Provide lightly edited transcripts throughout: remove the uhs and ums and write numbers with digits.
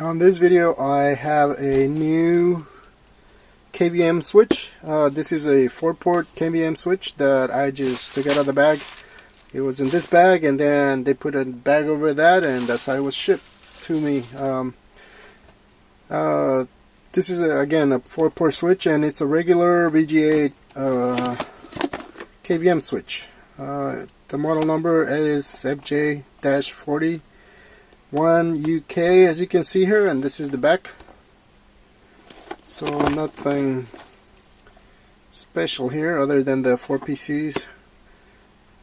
On this video I have a new KVM switch. This is a 4-port KVM switch that I just took out of the bag. It was in this bag and then they put a bag over that and that's how it was shipped to me. This is again a 4-port switch and it's a regular VGA KVM switch. The model number is FJ-40 UK, as you can see here, and this is the back. So nothing special here other than the 4 PCs,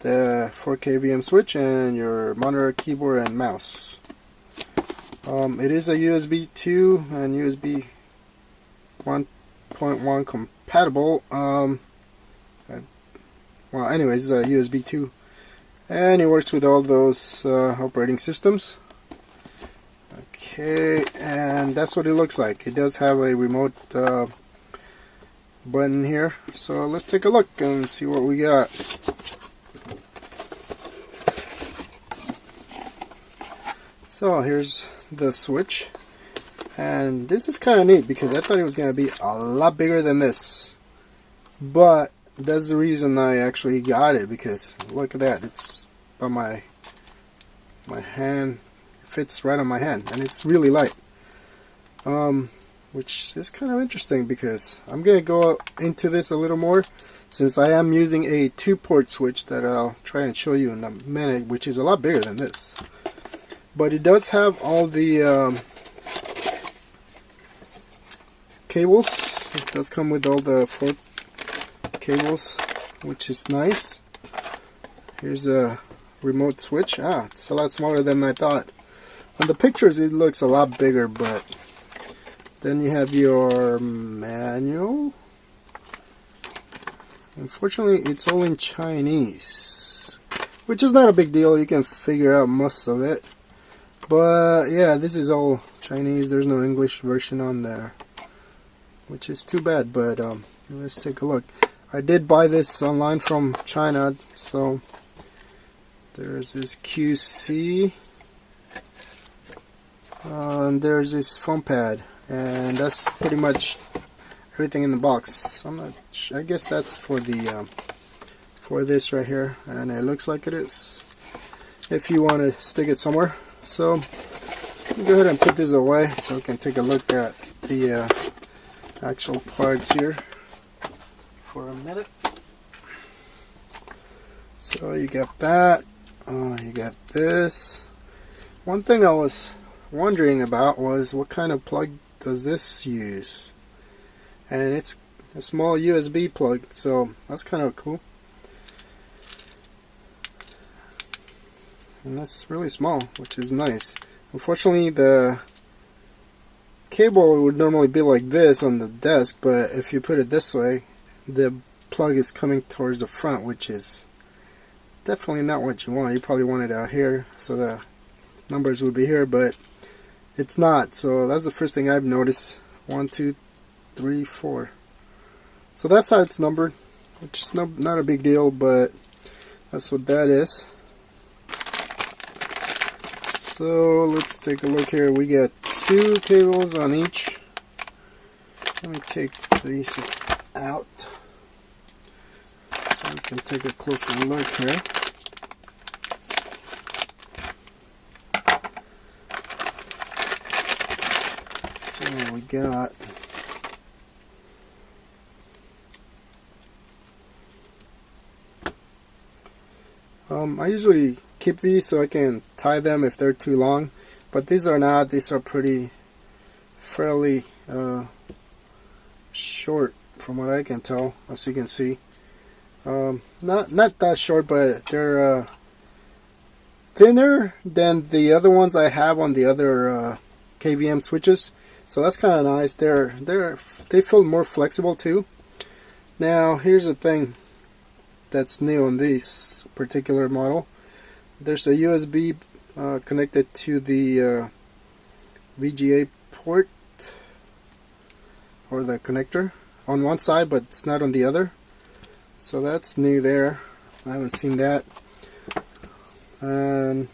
the 4 KVM switch, and your monitor, keyboard, and mouse. It is a USB 2 and USB 1.1 compatible. Well, anyways, it's a USB 2, and it works with all those operating systems. Okay, and that's what it looks like. It does have a remote button here, so let's take a look and see what we got. So here's the switch, and this is kind of neat because I thought it was going to be a lot bigger than this, but that's the reason I actually got it, because look at that, it's by my hand. Fits right on my hand and it's really light, which is kind of interesting because I'm gonna go into this a little more since I am using a 2-port switch that I'll try and show you in a minute, which is a lot bigger than this. But it does have all the cables. It does come with all the 4 cables, which is nice. Here's a remote switch. It's a lot smaller than I thought. On the pictures it looks a lot bigger, but then you have your manual. Unfortunately it's all in Chinese, which is not a big deal, you can figure out most of it. But yeah, this is all Chinese, there's no English version on there, which is too bad, but let's take a look. I did buy this online from China, so there's this QC. And there's this foam pad, and that's pretty much everything in the box. I'm not I guess that's for the for this right here, and it looks like it is if you want to stick it somewhere. So go ahead and put this away so we can take a look at the actual parts here for a minute. So you got that, you got this. One thing I was wondering about was what kind of plug does this use, and it's a small USB plug, so that's kind of cool, and that's really small, which is nice. Unfortunately the cable would normally be like this on the desk, but if you put it this way the plug is coming towards the front, which is definitely not what you want. You probably want it out here so the numbers would be here, but it's not. So that's the first thing I've noticed. 1, 2, 3, 4. So that's how it's numbered, which is not a big deal, but that's what that is. So let's take a look here. We got 2 cables on each. Let me take these out so we can take a closer look here. So we got I usually keep these so I can tie them if they're too long, but these are not. These are fairly short from what I can tell, as you can see. Not that short, but they're thinner than the other ones I have on the other KVM switches. So that's kind of nice. They feel more flexible too. Now here's the thing that's new on this particular model. There's a USB connected to the VGA port, or the connector, on one side, but it's not on the other. So that's new there. I haven't seen that. And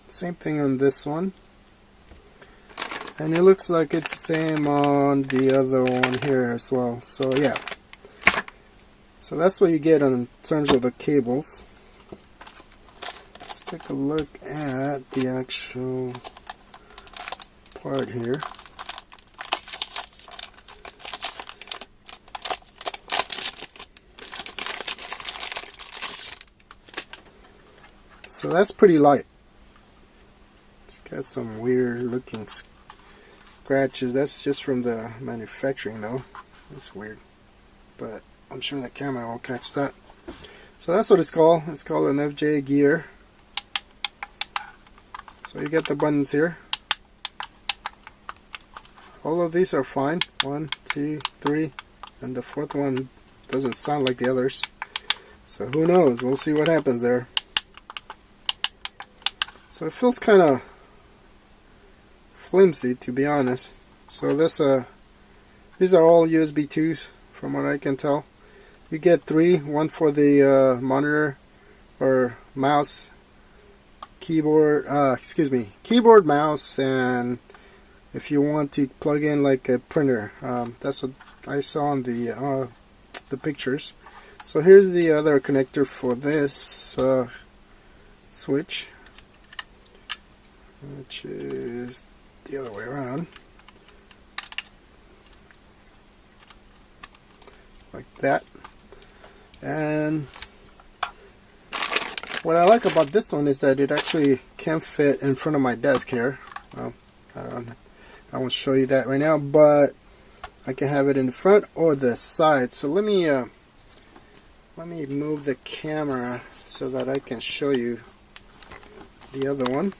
same thing on this one. And it looks like it's the same on the other one here as well. So yeah, so that's what you get in terms of the cables. Let's take a look at the actual part here. So that's pretty light. It's got some weird looking scratches. That's just from the manufacturing though. That's weird, but I'm sure the camera will catch that. So that's what it's called. It's called an FJGEAR. So you get the buttons here. All of these are fine. 1, 2, 3, and the fourth one doesn't sound like the others. So who knows? We'll see what happens there. So it feels kind of flimsy, to be honest. So this these are all USB 2s from what I can tell. You get 3, one for the monitor or mouse, keyboard, keyboard, mouse, and if you want to plug in like a printer. That's what I saw on the pictures. So here's the other connector for this switch, which is the other way around, like that. And what I like about this one is that it actually can fit in front of my desk here. Well, I won't show you that right now, but I can have it in the front or the side. So let me move the camera so that I can show you the other one.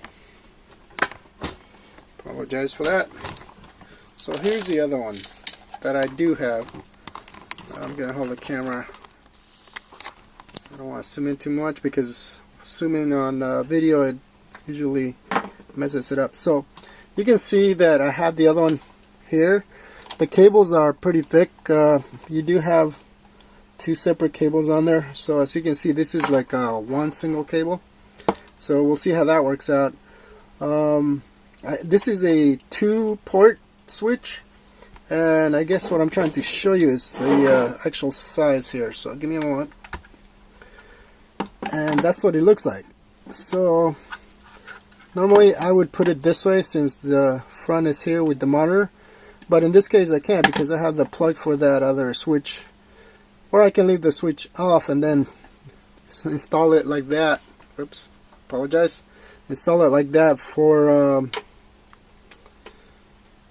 Apologize for that. So here's the other one that I do have. I'm gonna hold the camera. I don't want to zoom in too much because zooming on video it usually messes it up. So you can see that I have the other one here. The cables are pretty thick. You do have 2 separate cables on there. So as you can see, this is like one single cable. So we'll see how that works out. This is a 2-port switch, and I guess what I'm trying to show you is the actual size here. So give me a moment. And that's what it looks like. So normally I would put it this way since the front is here with the monitor, but in this case I can't because I have the plug for that other switch. Or I can leave the switch off and then install it like that. Oops, apologize. Install it like that for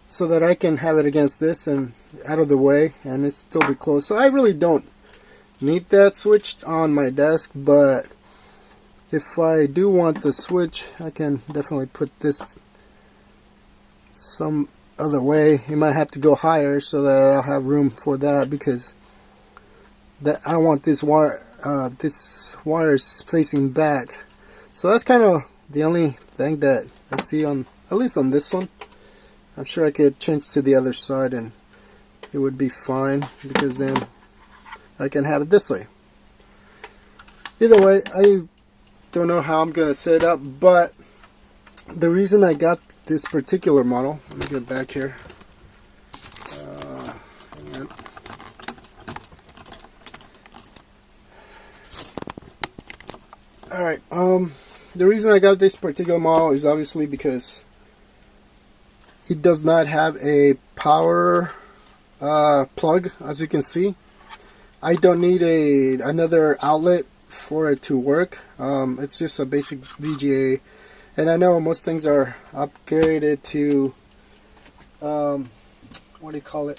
so that I can have it against this and out of the way and it still be closed. So I really don't need that switched on my desk, but if I do want the switch, I can definitely put this some other way. You might have to go higher so that I'll have room for that, because I want this wire is facing back. So that's kind of the only thing that I see on, at least on this one. I'm sure I could change to the other side and it would be fine, because then I can have it this way. Either way, I don't know how I'm going to set it up, but the reason I got this particular model, let me get back here. Alright, the reason I got this particular model is obviously because it does not have a power plug, as you can see. I don't need another outlet for it to work. It's just a basic VGA, and I know most things are upgraded to what do you call it,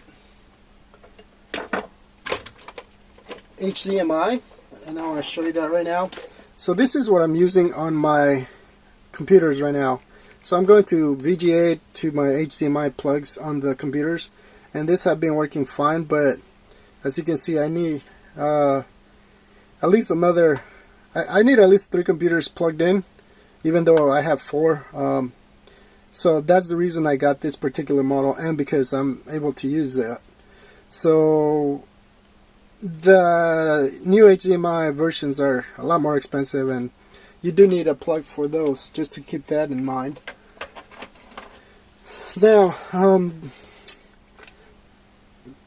HDMI, and I want to show you that right now. So this is what I'm using on my computers right now. So I'm going to VGA to my HDMI plugs on the computers, and this have been working fine, but as you can see, I need at least another, I need at least 3 computers plugged in, even though I have 4. So that's the reason I got this particular model, and because I'm able to use that. So the new HDMI versions are a lot more expensive, and you do need a plug for those, just to keep that in mind. Now,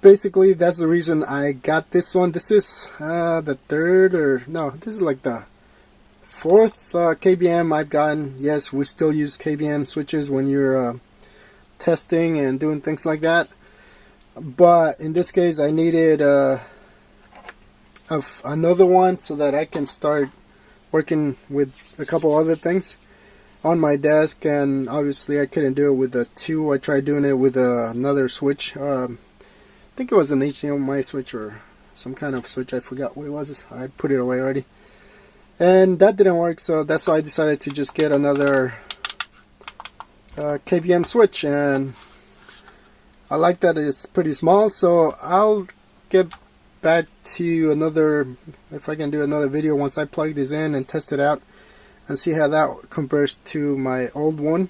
basically that's the reason I got this one. This is the third, or no, this is like the fourth KVM I've gotten. Yes, we still use KVM switches when you're testing and doing things like that, but in this case I needed another one so that I can start working with a couple other things on my desk. And obviously I couldn't do it with the two. I tried doing it with another switch. I think it was an hdmi switch or some kind of switch. I forgot what it was. I put it away already, and that didn't work, so that's why I decided to just get another KVM switch. And I like that it's pretty small, so I'll get back to another, if I can do another video once I plug this in and test it out and see how that compares to my old one,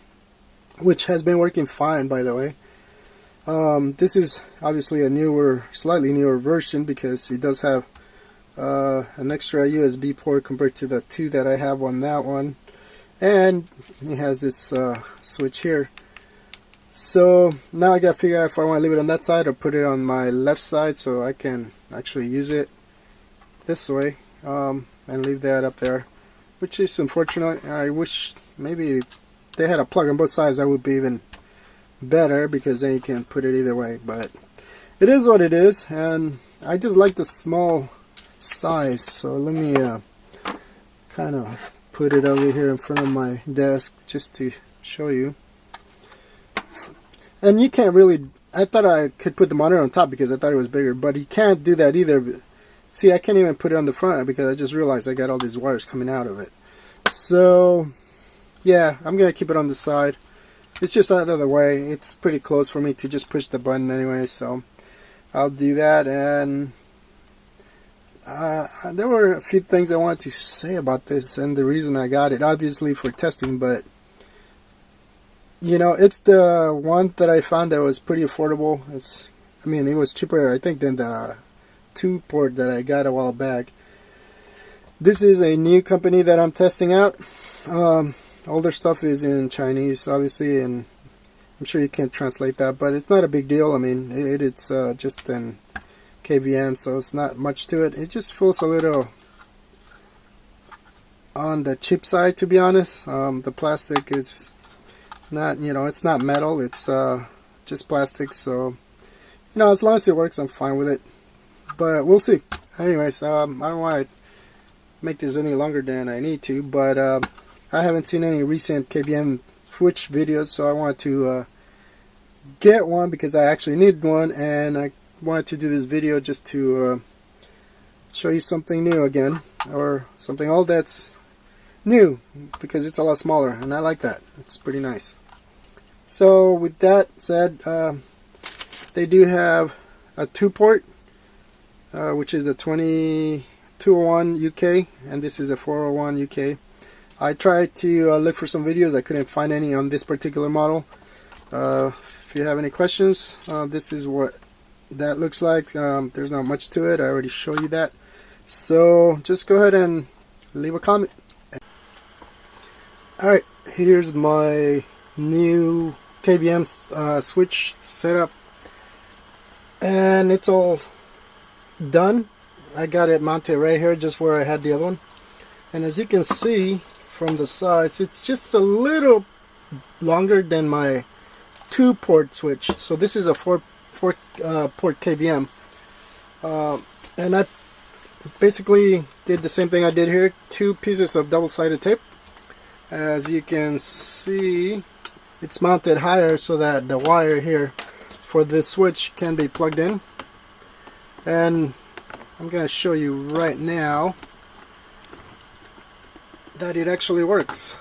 which has been working fine, by the way. This is obviously a newer, slightly newer version, because it does have an extra USB port compared to the two that I have on that one, and it has this switch here. So now I gotta figure out if I want to leave it on that side or put it on my left side so I can actually use it this way, and leave that up there, which is unfortunate. I wish maybe they had a plug on both sides. That would be even better, because then you can put it either way, but it is what it is, and I just like the small size. So let me kind of put it over here in front of my desk just to show you. And you can't really, I thought I could put the monitor on top because I thought it was bigger, but you can't do that either. See, I can't even put it on the front because I just realized I got all these wires coming out of it. So yeah, I'm gonna keep it on the side. It's just out of the way. It's pretty close for me to just push the button anyway, so I'll do that. And there were a few things I wanted to say about this and the reason I got it, obviously for testing, but you know, it's the one that I found that was pretty affordable. I mean, it was cheaper, I think, than the 2-port that I got a while back. This is a new company that I'm testing out. All their stuff is in Chinese, obviously, and I'm sure you can't translate that, but it's not a big deal. I mean, it's just in KVM, so it's not much to it. It just feels a little on the cheap side, to be honest. The plastic is not, you know, it's not metal, it's just plastic, so, you know, as long as it works, I'm fine with it, but we'll see. Anyways, I don't want to make this any longer than I need to, but I haven't seen any recent KVM switch videos, so I wanted to get one because I actually need one, and I wanted to do this video just to show you something new again, or something old that's new, because it's a lot smaller, and I like that. It's pretty nice. So with that said, they do have a 2-port, which is a 201 UK, and this is a 401 UK. I tried to look for some videos. I couldn't find any on this particular model. If you have any questions, this is what that looks like. There's not much to it. I already showed you that. So just go ahead and leave a comment. Alright, here's my new KVM switch setup, and it's all done. I got it mounted right here, just where I had the other one, and as you can see from the sides, it's just a little longer than my 2-port switch. So this is a 4-port KVM, and I basically did the same thing I did here. 2 pieces of double-sided tape. As you can see, it's mounted higher so that the wire here for this switch can be plugged in, and I'm going to show you right now that it actually works.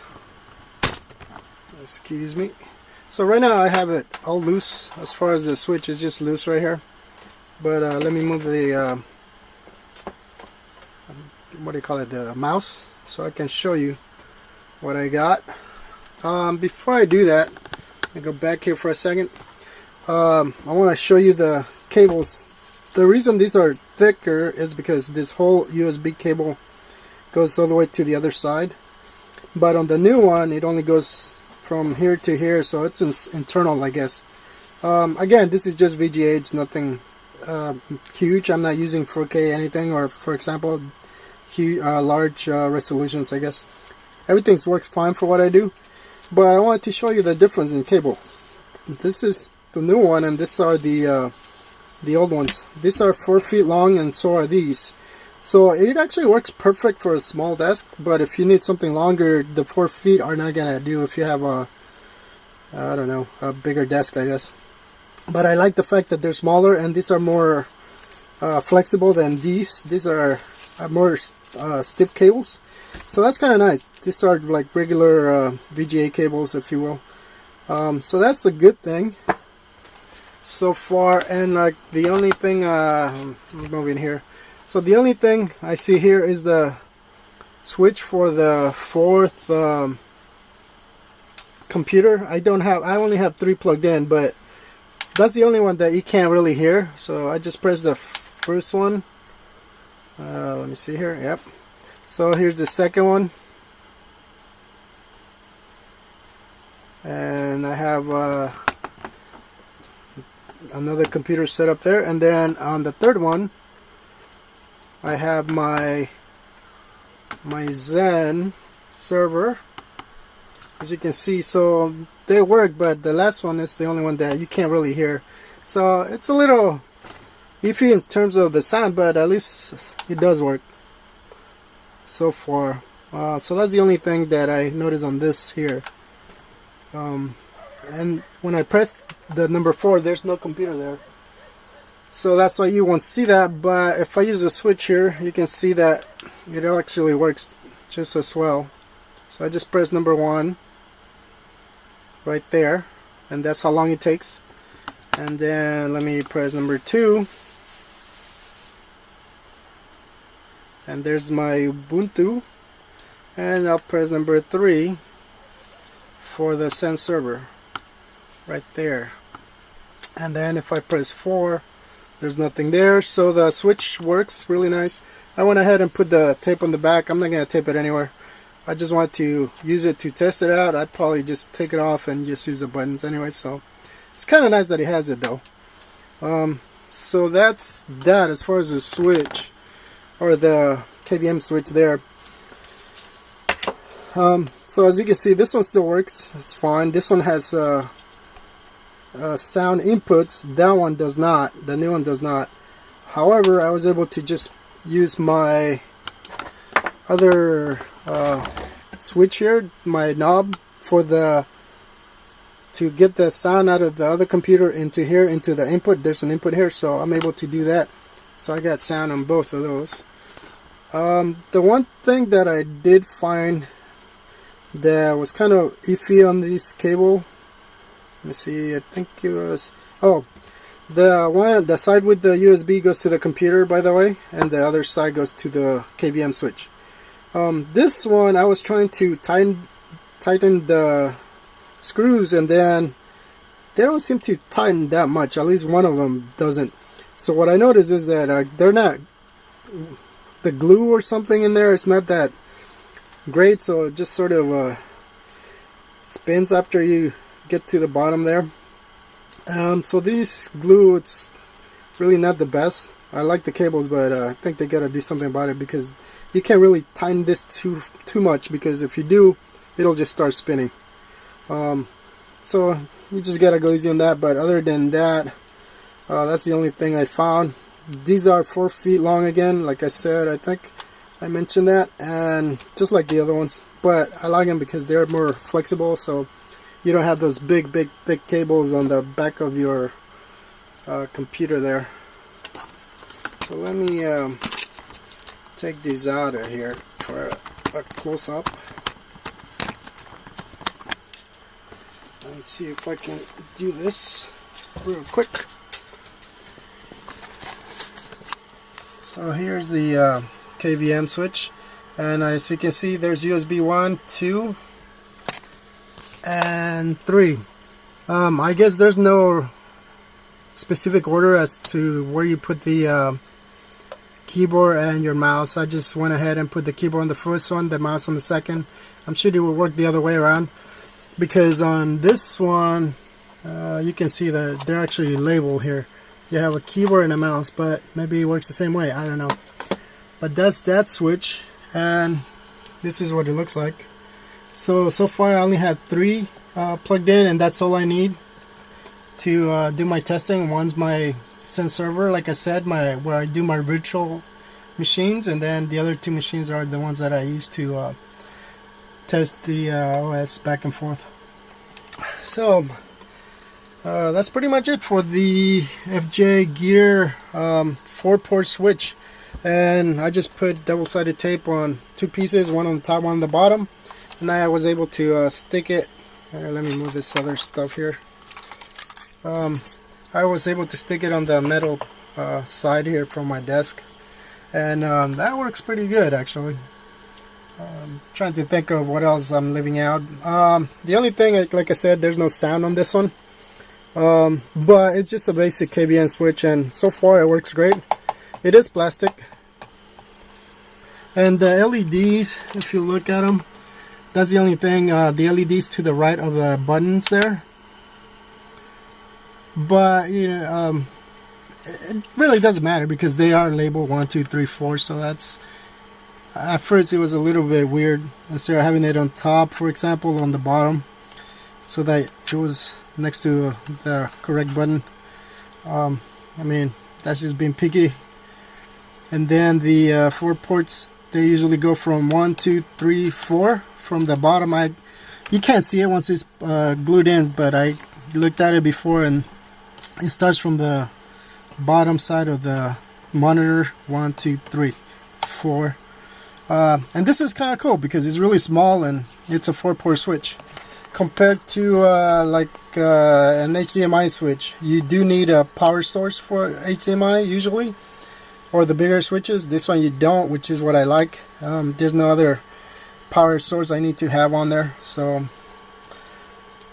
Excuse me. So right now I have it all loose. As far as the switch is just loose right here, but let me move the what do you call it, the mouse, so I can show you what I got. Before I do that, I go back here for a second. I want to show you the cables. The reason these are thicker is because this whole USB cable goes all the way to the other side, but on the new one it only goes from here to here, so it's internal, I guess. Again, this is just VGA. It's nothing huge. I'm not using 4K anything, or for example, large resolutions. I guess everything works fine for what I do. But I wanted to show you the difference in cable. This is the new one, and these are the old ones. These are 4 feet long, and so are these. So it actually works perfect for a small desk, but if you need something longer, the 4 feet are not gonna do if you have a, I don't know, a bigger desk, I guess. But I like the fact that they're smaller, and these are more flexible than these. These are more stiff cables, so that's kind of nice. These are like regular VGA cables, if you will. So that's a good thing so far. And like the only thing, I'm moving here. So the only thing I see here is the switch for the fourth computer. I only have 3 plugged in, but that's the only one that you can't really hear. So I just press the first one. Let me see here. Yep. So here's the second one, and I have another computer set up there. And then on the third one, I have my Zen server, as you can see. So they work, but the last one is the only one that you can't really hear. So it's a little iffy in terms of the sound, but at least it does work so far. So that's the only thing that I noticed on this here. And when I press the number 4, there's no computer there, so that's why you won't see that. But if I use a switch here, you can see that it actually works just as well. So I just press number 1 right there, and that's how long it takes. And then let me press number 2, and there's my Ubuntu, and I'll press number 3 for the Zen server right there. And then if I press 4, there's nothing there. So the switch works really nice. I went ahead and put the tape on the back. I'm not going to tape it anywhere. I just want to use it to test it out. I'd probably just take it off and just use the buttons anyway. So it's kind of nice that it has it though. So that's that as far as the switch, or the KVM switch there. So as you can see, this one still works. It's fine. This one has sound inputs. That one does not. The new one does not. However, I was able to just use my other switch here, my knob, for to get the sound out of the other computer into here, into the input. There's an input here, so I'm able to do that. So I got sound on both of those. The one thing that I did find that was kind of iffy on this cable, let me see, I think it was, the side with the USB goes to the computer, by the way, and the other side goes to the KVM switch. This one, I was trying to tighten the screws, and then they don't seem to tighten that much. At least one of them doesn't. So what I noticed is that they're not, the glue or something in there, it's not that great, so it just sort of spins after you get to the bottom there. So these glue, it's really not the best. I like the cables, but I think they gotta do something about it, because you can't really tighten this too much, because if you do, it'll just start spinning. So you just gotta go easy on that. But other than that, that's the only thing I found. These are 4 feet long again, like I said. I think I mentioned that, and just like the other ones, but I like them because they're more flexible, so you don't have those big thick cables on the back of your computer there. So let me take these out of here for a close-up and see if I can do this real quick. So here's the KVM switch, and as you can see, there's USB 1, 2, and 3. I guess there's no specific order as to where you put the keyboard and your mouse. I just went ahead and put the keyboard on the first one, the mouse on the second. I'm sure it will work the other way around, because on this one you can see that they're actually labeled here. You have a keyboard and a mouse, but maybe it works the same way, I don't know. But that's that switch, and this is what it looks like. So far I only had 3 plugged in, and that's all I need to do my testing. One's my Sense server, like I said, where I do my virtual machines, and then the other 2 machines are the ones that I use to test the OS back and forth. So that's pretty much it for the FJGEAR 4-port switch. And I just put double-sided tape on 2 pieces, one on the top, one on the bottom, and I was able to stick it. Let me move this other stuff here. I was able to stick it on the metal side here from my desk, and that works pretty good actually. Trying to think of what else I'm leaving out. The only thing, like I said, there's no sound on this one, but it's just a basic Kvm switch, and so far it works great. It is plastic, and the LEDs, if you look at them, that's the only thing. The LEDs to the right of the buttons there, but you know, it really doesn't matter because they are labeled 1, 2, 3, 4. So that's, at first it was a little bit weird instead of having it on top, for example, on the bottom, so that it was next to the correct button. I mean, that's just being picky. And then the 4 ports, they usually go from 1, 2, 3, 4 from the bottom. You can't see it once it's glued in, but I looked at it before, and it starts from the bottom side of the monitor. 1, 2, 3, 4. And this is kind of cool because it's really small and it's a 4-port switch compared to like an HDMI switch. You do need a power source for HDMI usually, or the bigger switches. This one you don't, which is what I like. There's no other power source I need to have on there. So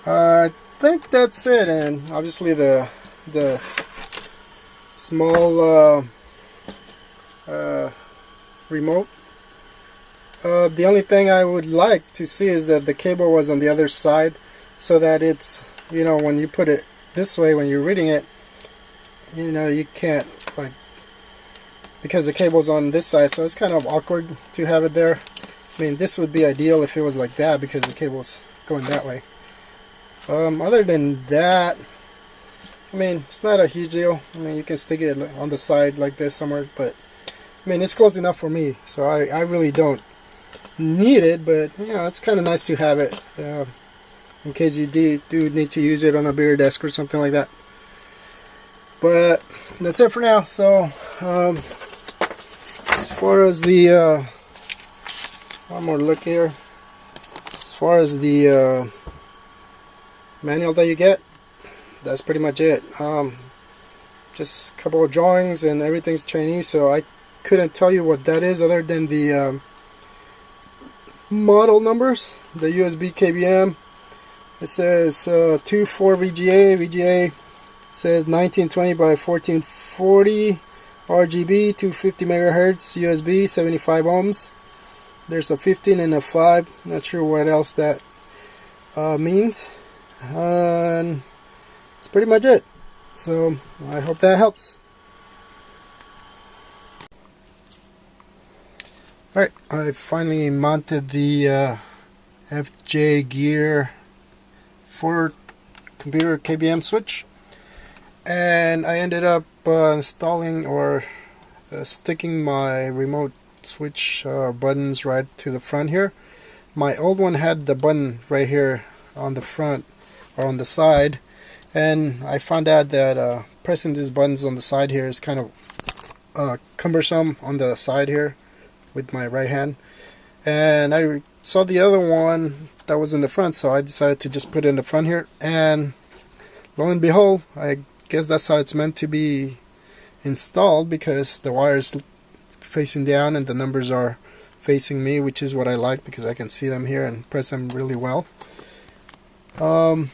I think that's it. And obviously the small remote. The only thing I would like to see is that the cable was on the other side, so that it's, you know, when you put it this way, when you're reading it, you know, you can't, like, because the cable's on this side, so it's kind of awkward to have it there. I mean, this would be ideal if it was like that because the cable's going that way. Other than that, I mean, it's not a huge deal. I mean, you can stick it on the side like this somewhere, but I mean, it's close enough for me, so I really don't need it, but yeah, it's kind of nice to have it in case you do need to use it on a bigger desk or something like that. But that's it for now. So as far as the one more look here, as far as the manual that you get, that's pretty much it. Just a couple of drawings and everything's Chinese, so I couldn't tell you what that is other than the model numbers. The USB KVM, it says 24 VGA. VGA says 1920 by 1440 RGB, 250 megahertz, USB, 75 ohms. There's a 15 and a 5. Not sure what else that means. And that's pretty much it. So I hope that helps. Alright, I finally mounted the FJGEAR 4 computer Kvm switch, and I ended up installing or sticking my remote switch buttons right to the front here. My old one had the button right here on the front or on the side, and I found out that pressing these buttons on the side here is kind of cumbersome on the side here with my right hand, and I saw the other one that was in the front, so I decided to just put it in the front here, and lo and behold, I guess that's how it's meant to be installed, because the wire's facing down and the numbers are facing me, which is what I like because I can see them here and press them really well. The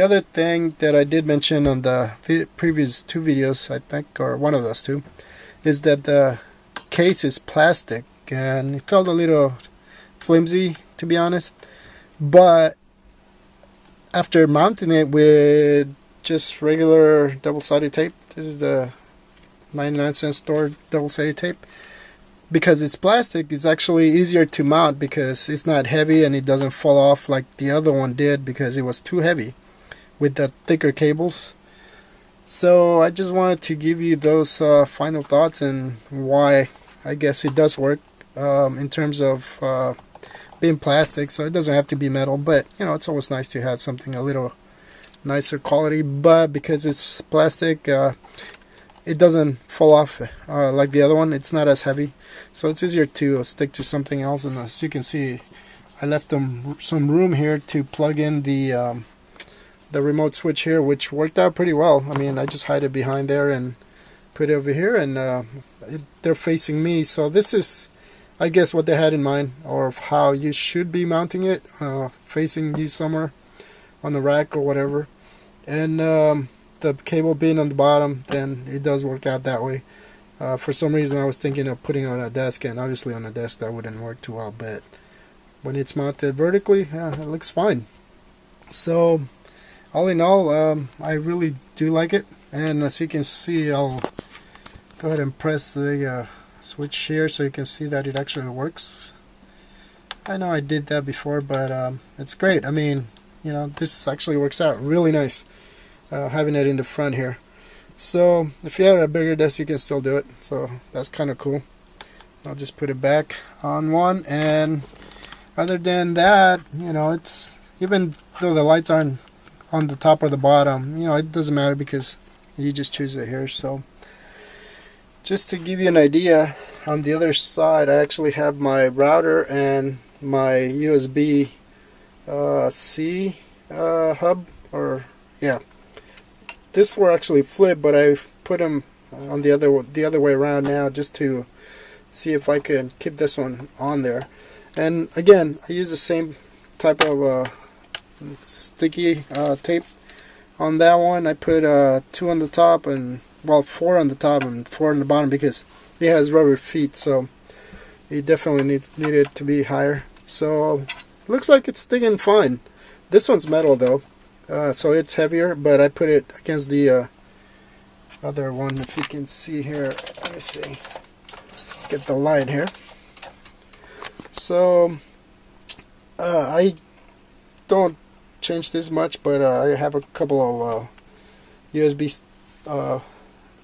other thing that I did mention on the previous 2 videos, I think, or one of those 2, is that the case is plastic, and it felt a little flimsy, to be honest. But after mounting it with just regular double-sided tape, this is the 99-cent store double-sided tape, because it's plastic, it's actually easier to mount because it's not heavy and it doesn't fall off like the other one did because it was too heavy with the thicker cables. So I just wanted to give you those final thoughts and why I guess it does work in terms of being plastic, so it doesn't have to be metal, but you know, it's always nice to have something a little nicer quality. But because it's plastic, it doesn't fall off like the other one. It's not as heavy, so it's easier to stick to something else. And as you can see, I left them some room here to plug in the remote switch here, which worked out pretty well. I mean, I just hide it behind there and put it over here, and they're facing me, so this is, I guess, what they had in mind, or how you should be mounting it, facing you somewhere on the rack or whatever. And the cable being on the bottom, then it does work out that way. For some reason I was thinking of putting it on a desk, and obviously on a desk that wouldn't work too well, but when it's mounted vertically, it looks fine. So all in all, I really do like it. And as you can see, I'll go ahead and press the switch here so you can see that it actually works. I know I did that before, but it's great. I mean, you know, this actually works out really nice, having it in the front here. So if you had a bigger desk, you can still do it, so that's kind of cool. I'll just put it back on one, and other than that, you know, it's, even though the lights aren't on the top or the bottom, you know, it doesn't matter because you just choose it here. So just to give you an idea, on the other side I actually have my router and my USB C hub, or yeah, this were actually flipped, but I've put them on the other way around now, just to see if I can keep this one on there. And again, I use the same type of sticky tape on that one. I put 2 on the top, and well, 4 on the top and 4 on the bottom, because it has rubber feet, so it definitely needed to be higher. So looks like it's sticking fine. This one's metal though, so it's heavier, but I put it against the other one. If you can see here, let me see, get the light here. So I don't change this much, but I have a couple of USB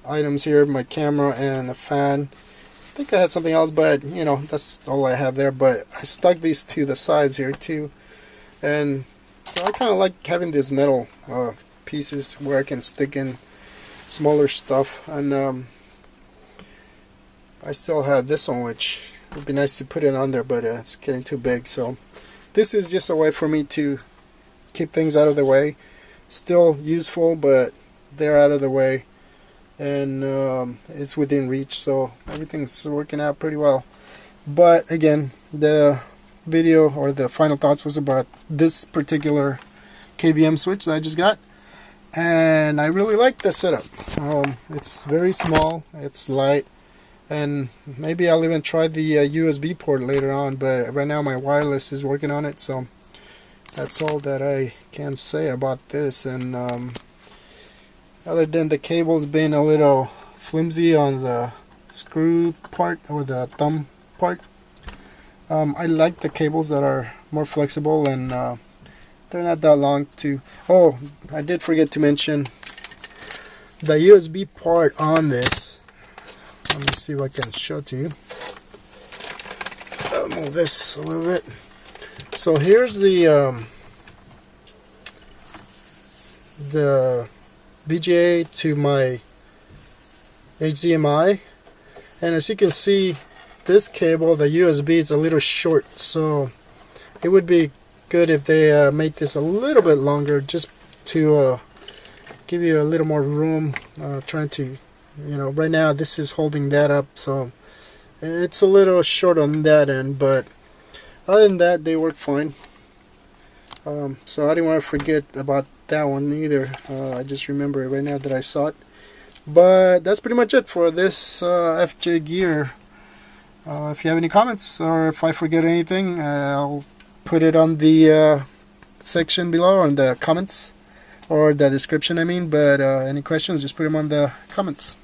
items here, my camera and a fan. I think I had something else, but you know, that's all I have there. But I stuck these to the sides here too, and so I kind of like having these metal pieces where I can stick in smaller stuff. And I still have this one, which would be nice to put it on there, but it's getting too big. So this is just a way for me to keep things out of the way. Still useful, but they're out of the way, and it's within reach, so everything's working out pretty well. But again, the video or the final thoughts was about this particular KVM switch that I just got, and I really like the setup. It's very small, it's light, and maybe I'll even try the USB port later on, but right now my wireless is working on it. So that's all that I can say about this. And other than the cables being a little flimsy on the screw part or the thumb part, I like the cables that are more flexible, and they're not that long too. Oh, I did forget to mention the USB part on this. Let me see if I can show it to you. I'll move this a little bit. So here's the VGA to my HDMI, and as you can see, this cable, the USB, is a little short, so it would be good if they make this a little bit longer, just to give you a little more room. Trying to, you know, right now this is holding that up, so it's a little short on that end, but other than that, they work fine. So I didn't want to forget about that one either. I just remember right now that I saw it. But that's pretty much it for this FJGEAR. If you have any comments, or if I forget anything, I'll put it on the section below, or in the comments, or the description I mean. But any questions, just put them on the comments.